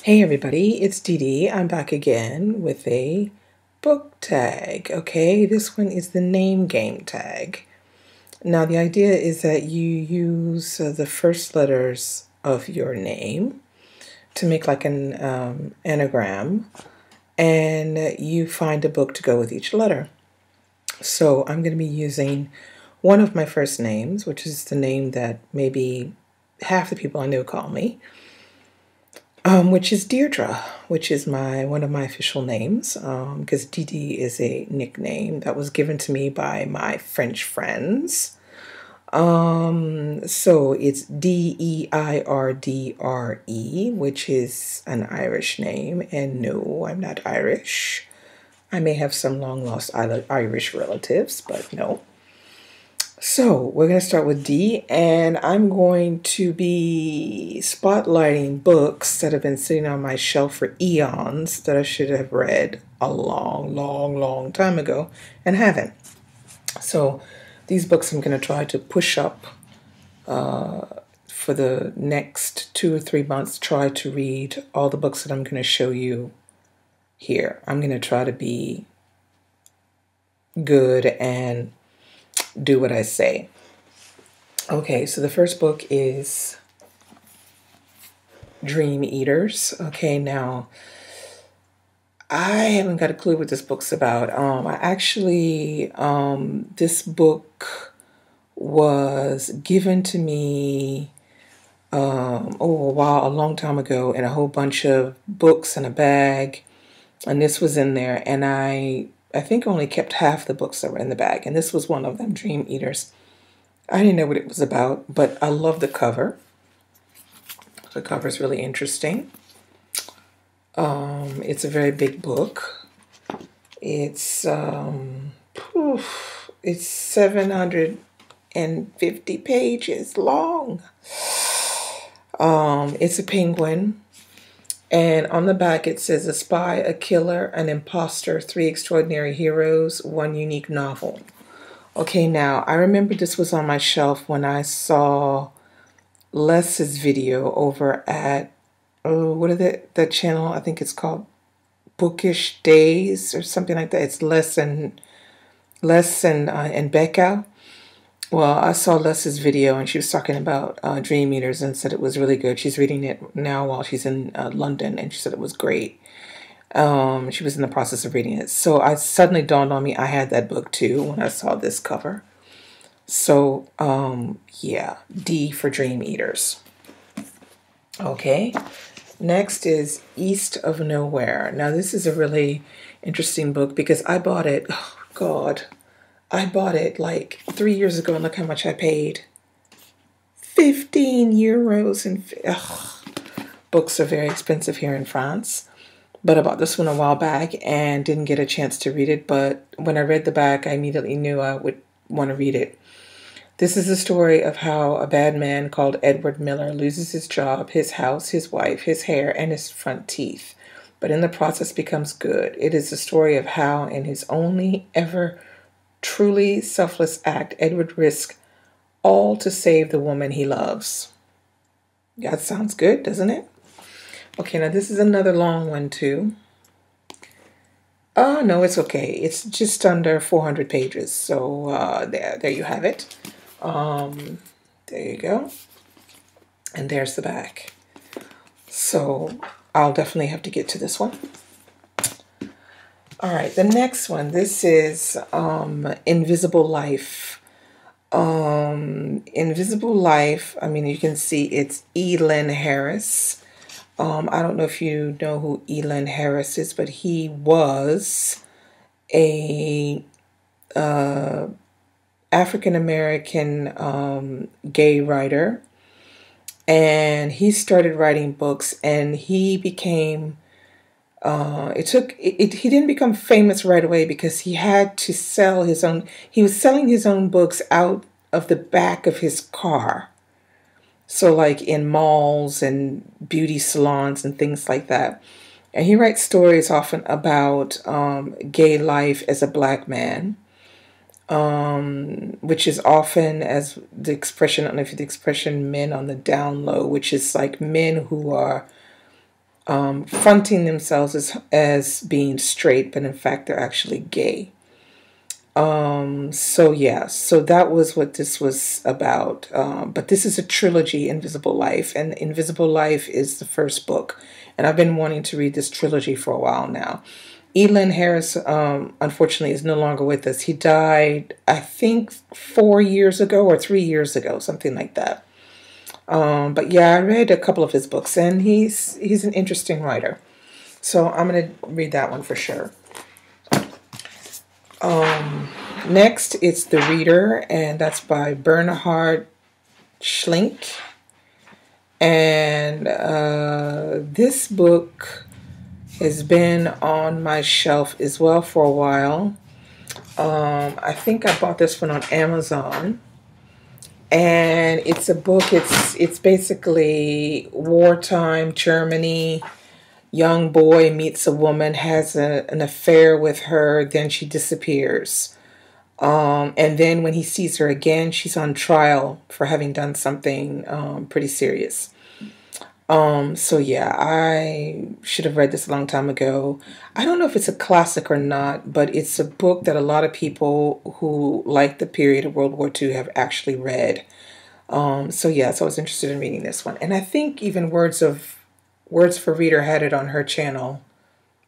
Hey everybody, it's Dee Dee. I'm back again with a book tag. Okay, this one is the name game tag. Now, the idea is that you use the first letters of your name to make like an anagram, and you find a book to go with each letter. So I'm going to be using one of my first names, which is the name that maybe half the people I know call me. Which is Deirdre, which is one of my official names, because Didi is a nickname that was given to me by my French friends. So it's Deirdre, which is an Irish name, and no, I'm not Irish. I may have some long lost Irish relatives, but no. So we're going to start with D, and I'm going to be spotlighting books that have been sitting on my shelf for eons that I should have read a long, long, long time ago and haven't. So these books I'm going to try to push up for the next 2 or 3 months, try to read all the books that I'm going to show you here. I'm going to try to be good and do what I say. Okay, so the first book is Dream Eaters. Okay, now I haven't got a clue what this book's about. This book was given to me a long time ago, in a whole bunch of books in a bag, and this was in there, and I think I only kept half the books that were in the bag, and this was one of them, Dream Eaters. I didn't know what it was about, but I love the cover. The cover is really interesting. It's a very big book. It's 750 pages long. It's a penguin. And on the back it says a spy, a killer, an imposter, 3 extraordinary heroes, 1 unique novel. Okay, now I remember this was on my shelf when I saw Les's video over at what is that channel? I think it's called Bookish Days or something like that. It's Les and Becca. Well, I saw Les's video and she was talking about Dream Eaters and said it was really good. She's reading it now while she's in London, and she said it was great. She was in the process of reading it. So I suddenly dawned on me I had that book too when I saw this cover. So, yeah, D for Dream Eaters. Okay, next is East of Nowhere. Now, this is a really interesting book because I bought it, oh God, I bought it like 3 years ago, and look how much I paid. 15 euros. And books are very expensive here in France. But I bought this one a while back and didn't get a chance to read it. But when I read the back, I immediately knew I would want to read it. This is the story of how a bad man called Edward Miller loses his job, his house, his wife, his hair, and his front teeth, but in the process becomes good. It is the story of how, in his only ever truly selfless act, Edward risked all to save the woman he loves. That sounds good, doesn't it? Okay, now this is another long one too. Oh, no, it's okay. It's just under 400 pages. So there you have it. There you go. And there's the back. So I'll definitely have to get to this one. All right, the next one. This is Invisible Life. Invisible Life, I mean, you can see it's Elin Harris. I don't know if you know who Elin Harris is, but he was a African-American gay writer, and he started writing books, and he became he didn't become famous right away because he had to sell his own. He was selling his own books out of the back of his car. So like in malls and beauty salons and things like that. And he writes stories often about gay life as a black man, which is often as the expression, I don't know if the expression men on the down low, which is like men who are fronting themselves as being straight, but in fact they're actually gay. So yeah, so that was what this was about. But this is a trilogy, Invisible Life, and Invisible Life is the first book. And I've been wanting to read this trilogy for a while now. Elin Harris, unfortunately, is no longer with us. He died, I think, 4 years ago or 3 years ago, something like that. But yeah, I read a couple of his books, and he's an interesting writer. So I'm gonna read that one for sure. Next, it's The Reader, and that's by Bernhard Schlink. And this book has been on my shelf as well for a while. I think I bought this one on Amazon. And it's a book, it's basically wartime Germany. Young boy meets a woman, has an affair with her, then she disappears. And then when he sees her again, she's on trial for having done something pretty serious. So yeah, I should have read this a long time ago. I don't know if it's a classic or not, but it's a book that a lot of people who like the period of World War II have actually read. So yeah, so I was interested in reading this one. And I think even Words for Reader had it on her channel.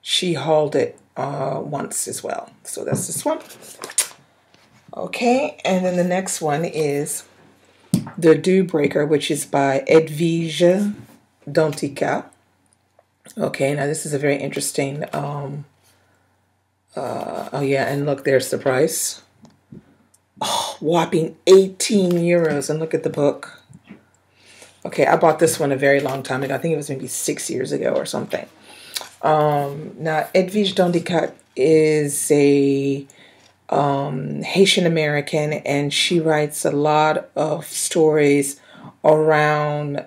She hauled it once as well. So that's this one. Okay, and then the next one is The Dew Breaker, which is by Edwige Danticat. Okay, now this is a very interesting, oh yeah, and look, there's the price. Oh, whopping 18 euros, and look at the book. Okay, I bought this one a very long time ago. I think it was maybe 6 years ago or something. Now, Edwige Danticat is a Haitian American, and she writes a lot of stories around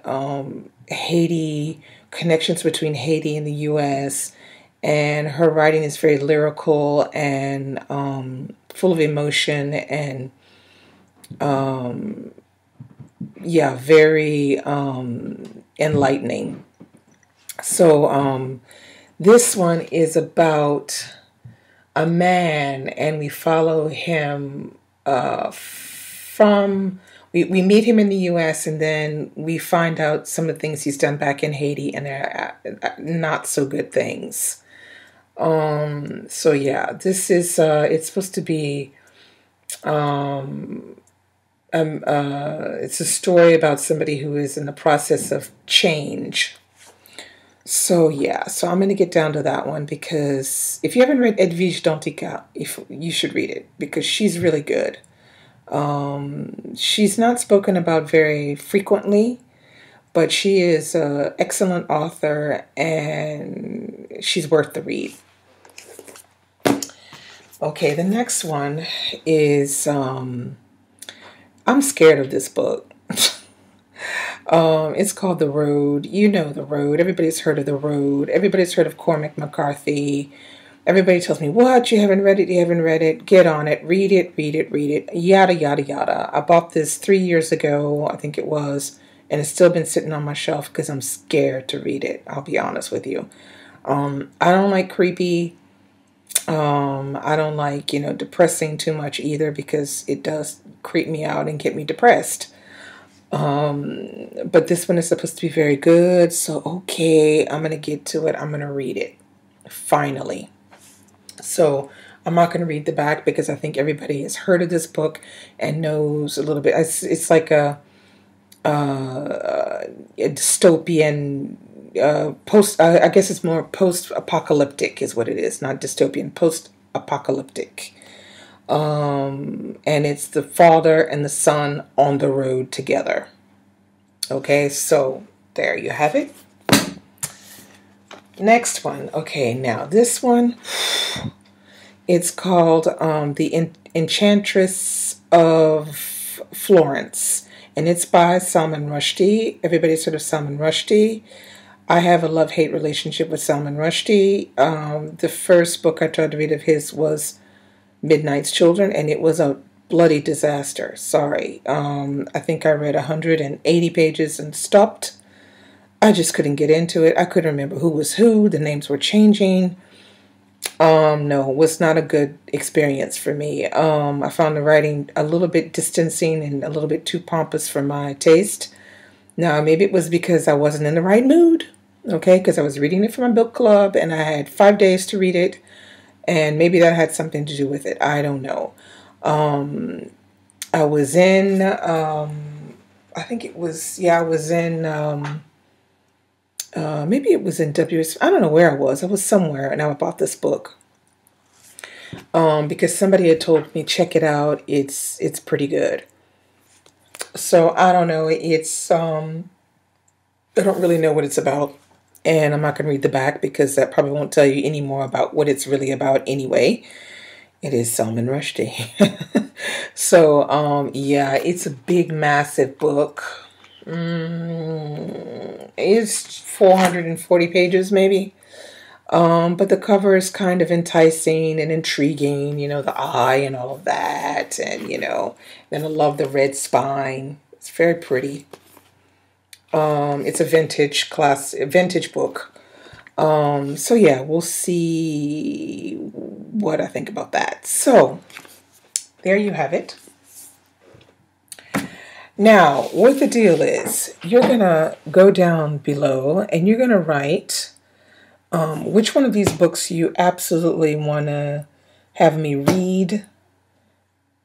Haiti, connections between Haiti and the U.S., and her writing is very lyrical and full of emotion and yeah, very enlightening. So this one is about a man, and we follow him we meet him in the U.S., and then we find out some of the things he's done back in Haiti, and they're not so good things. So yeah, this is it's supposed to be it's a story about somebody who is in the process of change. So yeah, so I'm going to get down to that one, because if you haven't read Edwige Danticat, you should read it, because she's really good. She's not spoken about very frequently, but she is an excellent author, and she's worth the read. Okay, the next one is, I'm scared of this book. It's called The Road. You know The Road. Everybody's heard of The Road. Everybody's heard of Cormac McCarthy. Everybody tells me, what? You haven't read it? You haven't read it? Get on it. Read it, read it, read it. Yada, yada, yada. I bought this 3 years ago, I think it was, and it's still been sitting on my shelf because I'm scared to read it. I'll be honest with you. I don't like creepy. I don't like, depressing too much either, because it does creep me out and get me depressed. But this one is supposed to be very good. So, okay, I'm going to get to it. I'm going to read it. Finally. So I'm not going to read the back, because I think everybody has heard of this book and knows a little bit. It's like a dystopian I guess it's more post-apocalyptic is what it is, not dystopian, post-apocalyptic. And it's the father and the son on the road together. Okay, so there you have it. Next one. Okay, now this one, it's called The Enchantress of Florence, and it's by Salman Rushdie. Everybody's heard of Salman Rushdie. I have a love-hate relationship with Salman Rushdie. The first book I tried to read of his was Midnight's Children, and it was a bloody disaster. Sorry. I think I read 180 pages and stopped. I just couldn't get into it. I couldn't remember who was who. The names were changing. No, it was not a good experience for me. I found the writing a little bit distancing and a little bit too pompous for my taste. Now, maybe it was because I wasn't in the right mood, okay, because I was reading it for my book club and I had 5 days to read it, and maybe that had something to do with it. I don't know. I was in, I think it was, yeah, I was in, maybe it was in WS, I don't know where I was. I was somewhere and I bought this book because somebody had told me, check it out. It's pretty good. So I don't know. I don't really know what it's about. And I'm not going to read the back because that probably won't tell you any more about what it's really about anyway. It is Salman Rushdie. So, yeah, it's a big, massive book. It's 440 pages, maybe. But the cover is kind of enticing and intriguing, you know, the eye and all of that. And, you know, then I love the red spine. It's very pretty. It's a vintage book. So yeah, we'll see what I think about that. So there you have it. Now, what the deal is, you're going to go down below and you're going to write which one of these books you absolutely want to have me read,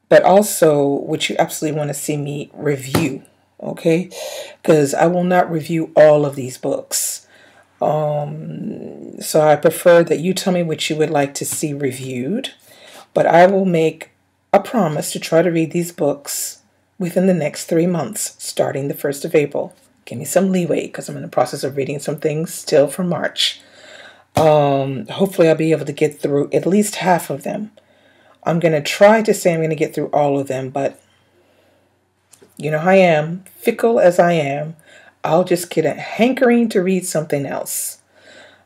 but also which you absolutely want to see me review, okay? Because I will not review all of these books. So I prefer that you tell me what you would like to see reviewed, but I will make a promise to try to read these books within the next 3 months, starting the 1st of April. Give me some leeway because I'm in the process of reading some things still from March. Hopefully I'll be able to get through at least half of them. I'm going to try to say I'm going to get through all of them, but you know how I am, fickle as I am, I'll just get a hankering to read something else.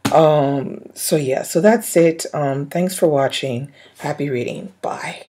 So yeah, so that's it. Thanks for watching. Happy reading. Bye.